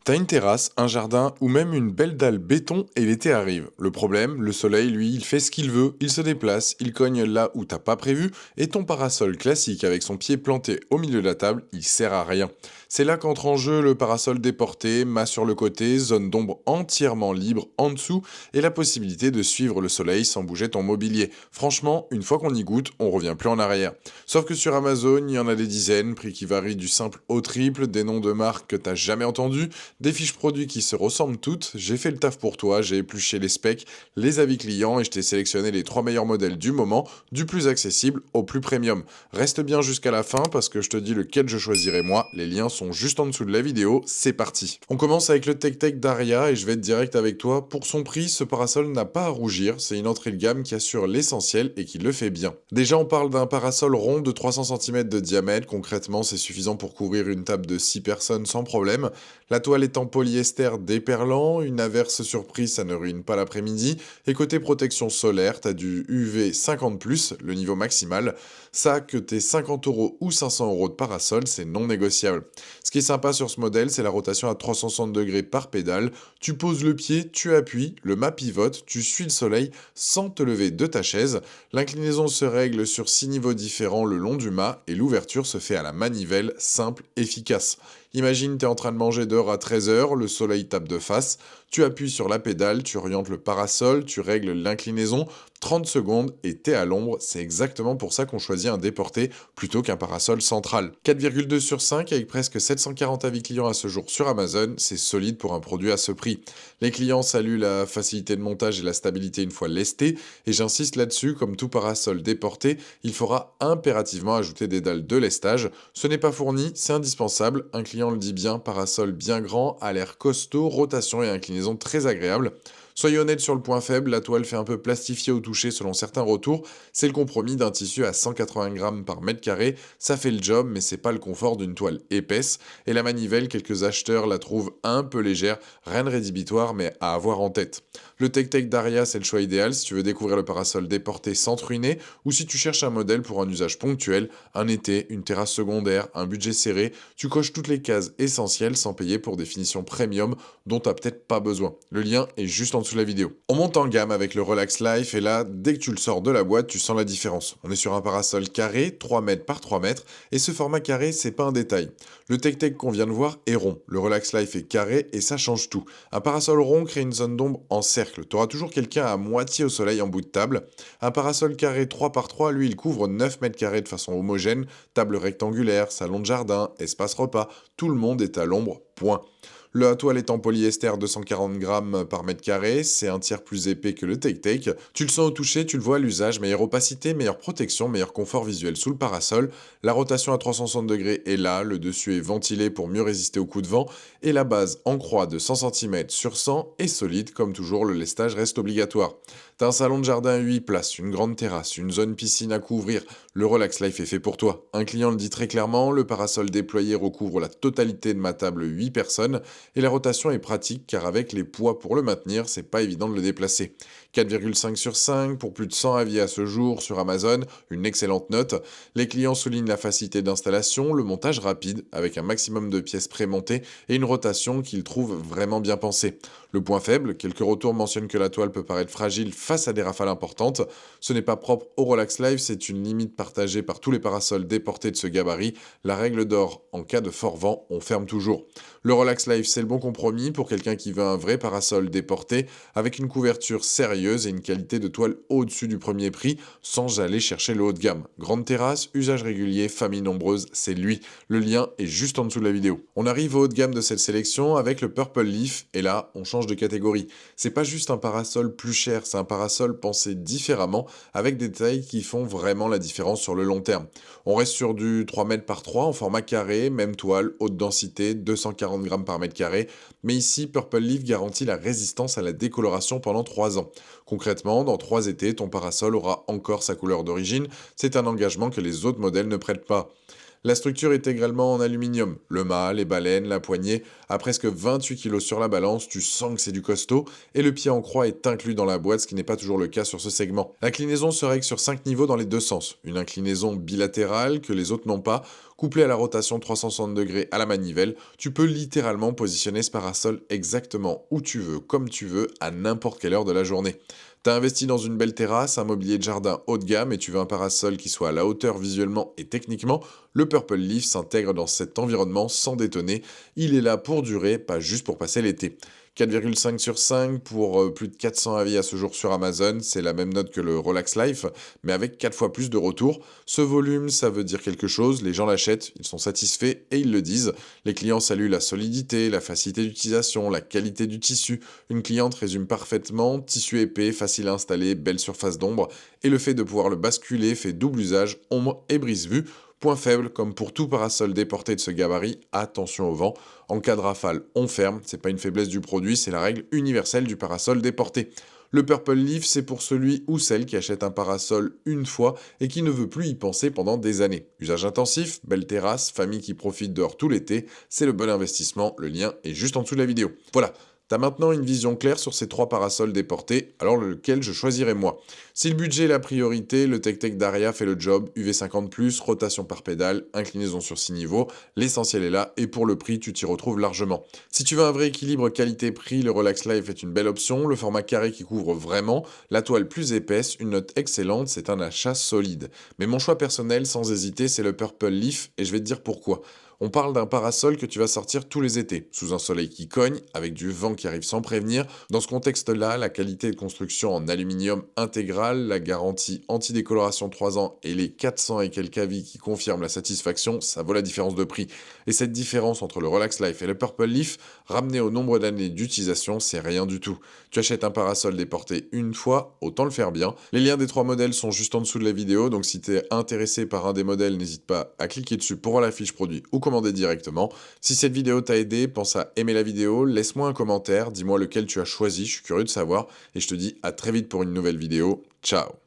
T'as une terrasse, un jardin ou même une belle dalle béton et l'été arrive. Le problème, le soleil, lui, il fait ce qu'il veut, il se déplace, il cogne là où t'as pas prévu et ton parasol classique avec son pied planté au milieu de la table, il sert à rien. C'est là qu'entre en jeu le parasol déporté, mât sur le côté, zone d'ombre entièrement libre en dessous et la possibilité de suivre le soleil sans bouger ton mobilier. Franchement, une fois qu'on y goûte, on revient plus en arrière. Sauf que sur Amazon, il y en a des dizaines, prix qui varient du simple au triple, des noms de marques que t'as jamais entendus, des fiches produits qui se ressemblent toutes, j'ai fait le taf pour toi, j'ai épluché les specs, les avis clients et je t'ai sélectionné les 3 meilleurs modèles du moment, du plus accessible au plus premium. Reste bien jusqu'à la fin parce que je te dis lequel je choisirai moi, les liens sont juste en dessous de la vidéo, c'est parti. On commence avec le TechTech d'Aria et je vais être direct avec toi, pour son prix, ce parasol n'a pas à rougir, c'est une entrée de gamme qui assure l'essentiel et qui le fait bien. Déjà on parle d'un parasol rond de 300 cm de diamètre, concrètement c'est suffisant pour couvrir une table de 6 personnes sans problème. La toile est en polyester déperlant, une averse surprise, ça ne ruine pas l'après-midi. Et côté protection solaire, t'as du UV 50+, le niveau maximal. Ça, que t'aies 50 € ou 500 € de parasol, c'est non négociable. Ce qui est sympa sur ce modèle, c'est la rotation à 360 degrés par pédale. Tu poses le pied, tu appuies, le mât pivote, tu suis le soleil sans te lever de ta chaise. L'inclinaison se règle sur 6 niveaux différents le long du mât et l'ouverture se fait à la manivelle, simple, efficace. Imagine, t'es en train de manger dehors à 13 h, le soleil tape de face, tu appuies sur la pédale, tu orientes le parasol, tu règles l'inclinaison, 30 secondes et t'es à l'ombre, c'est exactement pour ça qu'on choisit un déporté plutôt qu'un parasol central. 4,2 sur 5 avec presque 740 avis clients à ce jour sur Amazon, c'est solide pour un produit à ce prix. Les clients saluent la facilité de montage et la stabilité une fois lesté, et j'insiste là-dessus, comme tout parasol déporté, il faudra impérativement ajouter des dalles de lestage. Ce n'est pas fourni, c'est indispensable, un client le dit bien, parasol bien grand, a l'air costaud, rotation et inclinaison très agréable. Soyez honnête sur le point faible, la toile fait un peu plastifiée au toucher selon certains retours, c'est le compromis d'un tissu à 180 grammes par mètre carré, ça fait le job mais c'est pas le confort d'une toile épaisse, et la manivelle, quelques acheteurs la trouvent un peu légère, rien de rédhibitoire mais à avoir en tête. Le TechTech d'Aria c'est le choix idéal si tu veux découvrir le parasol déporté sans te ruiner, ou si tu cherches un modèle pour un usage ponctuel, un été, une terrasse secondaire, un budget serré, tu coches toutes les cases essentielles sans payer pour des finitions premium dont tu n'as peut-être pas besoin. Le lien est juste en dessous de la vidéo. On monte en gamme avec le Relax Life et là, dès que tu le sors de la boîte, tu sens la différence. On est sur un parasol carré, 3 mètres par 3 mètres, et ce format carré, c'est pas un détail. Le TechTech qu'on vient de voir est rond, le Relax Life est carré et ça change tout. Un parasol rond crée une zone d'ombre en cercle, tu auras toujours quelqu'un à moitié au soleil en bout de table. Un parasol carré 3 par 3, lui, il couvre 9 mètres carrés de façon homogène, table rectangulaire, salon de jardin, espace repas, tout le monde est à l'ombre, point. La toile est en polyester 240 grammes par mètre carré, c'est un tiers plus épais que le TechTech. Tu le sens au toucher, tu le vois à l'usage, meilleure opacité, meilleure protection, meilleur confort visuel sous le parasol. La rotation à 360 degrés est là, le dessus est ventilé pour mieux résister aux coups de vent, et la base en croix de 100 cm sur 100 est solide, comme toujours le lestage reste obligatoire. T'as un salon de jardin à 8 places, une grande terrasse, une zone piscine à couvrir, le Relax Life est fait pour toi. Un client le dit très clairement, le parasol déployé recouvre la totalité de ma table 8 personnes, et la rotation est pratique car avec les poids pour le maintenir, c'est pas évident de le déplacer. 4,5 sur 5 pour plus de 100 avis à ce jour sur Amazon, une excellente note. Les clients soulignent la facilité d'installation, le montage rapide avec un maximum de pièces prémontées et une rotation qu'ils trouvent vraiment bien pensée. Le point faible, quelques retours mentionnent que la toile peut paraître fragile face à des rafales importantes. Ce n'est pas propre au Relax Life, c'est une limite partagée par tous les parasols déportés de ce gabarit. La règle d'or, en cas de fort vent, on ferme toujours. Le Relax Life, c'est le bon compromis pour quelqu'un qui veut un vrai parasol déporté avec une couverture sérieuse et une qualité de toile au-dessus du premier prix sans aller chercher le haut de gamme. Grande terrasse, usage régulier, famille nombreuse, c'est lui. Le lien est juste en dessous de la vidéo. On arrive au haut de gamme de cette sélection avec le Purple Leaf et là, on change de catégorie. C'est pas juste un parasol plus cher, c'est un parasol pensé différemment avec des détails qui font vraiment la différence sur le long terme. On reste sur du 3 mètres par 3 en format carré, même toile, haute densité, 240 grammes par mètre carré, mais ici Purple Leaf garantit la résistance à la décoloration pendant 3 ans. Concrètement, dans 3 étés, ton parasol aura encore sa couleur d'origine, c'est un engagement que les autres modèles ne prêtent pas. La structure est également en aluminium. Le mât, les balènes, la poignée, à presque 28 kg sur la balance, tu sens que c'est du costaud, et le pied en croix est inclus dans la boîte, ce qui n'est pas toujours le cas sur ce segment. L'inclinaison se règle sur 5 niveaux dans les deux sens. Une inclinaison bilatérale que les autres n'ont pas, couplée à la rotation 360 degrés à la manivelle, tu peux littéralement positionner ce parasol exactement où tu veux, comme tu veux, à n'importe quelle heure de la journée. T'as investi dans une belle terrasse, un mobilier de jardin haut de gamme et tu veux un parasol qui soit à la hauteur visuellement et techniquement, le Purple Leaf s'intègre dans cet environnement sans détonner. Il est là pour durer, pas juste pour passer l'été. 4,5 sur 5 pour plus de 400 avis à ce jour sur Amazon, c'est la même note que le Relax Life, mais avec 4 fois plus de retours. Ce volume, ça veut dire quelque chose, les gens l'achètent, ils sont satisfaits et ils le disent. Les clients saluent la solidité, la facilité d'utilisation, la qualité du tissu. Une cliente résume parfaitement, tissu épais, facile à installer, belle surface d'ombre, et le fait de pouvoir le basculer fait double usage, ombre et brise-vue. Point faible, comme pour tout parasol déporté de ce gabarit, attention au vent. En cas de rafale, on ferme, c'est pas une faiblesse du produit, c'est la règle universelle du parasol déporté. Le Purple Leaf, c'est pour celui ou celle qui achète un parasol une fois et qui ne veut plus y penser pendant des années. Usage intensif, belle terrasse, famille qui profite dehors tout l'été, c'est le bon investissement, le lien est juste en dessous de la vidéo. Voilà. T'as maintenant une vision claire sur ces 3 parasols déportés, alors lequel je choisirais moi. Si le budget est la priorité, le Tech d'Aria fait le job, UV50+, rotation par pédale, inclinaison sur 6 niveaux, l'essentiel est là, et pour le prix, tu t'y retrouves largement. Si tu veux un vrai équilibre qualité-prix, le Relax Life est une belle option, le format carré qui couvre vraiment, la toile plus épaisse, une note excellente, c'est un achat solide. Mais mon choix personnel, sans hésiter, c'est le Purple Leaf, et je vais te dire pourquoi. On parle d'un parasol que tu vas sortir tous les étés, sous un soleil qui cogne, avec du vent qui arrive sans prévenir. Dans ce contexte-là, la qualité de construction en aluminium intégral, la garantie anti-décoloration 3 ans et les 400 et quelques avis qui confirment la satisfaction, ça vaut la différence de prix. Et cette différence entre le Relax Life et le Purple Leaf, ramenée au nombre d'années d'utilisation, c'est rien du tout. Tu achètes un parasol déporté une fois, autant le faire bien. Les liens des 3 modèles sont juste en dessous de la vidéo, donc si tu es intéressé par un des modèles, n'hésite pas à cliquer dessus pour voir la fiche produit ou commander directement. Si cette vidéo t'a aidé, pense à aimer la vidéo, laisse-moi un commentaire, dis-moi lequel tu as choisi, je suis curieux de savoir, et je te dis à très vite pour une nouvelle vidéo. Ciao!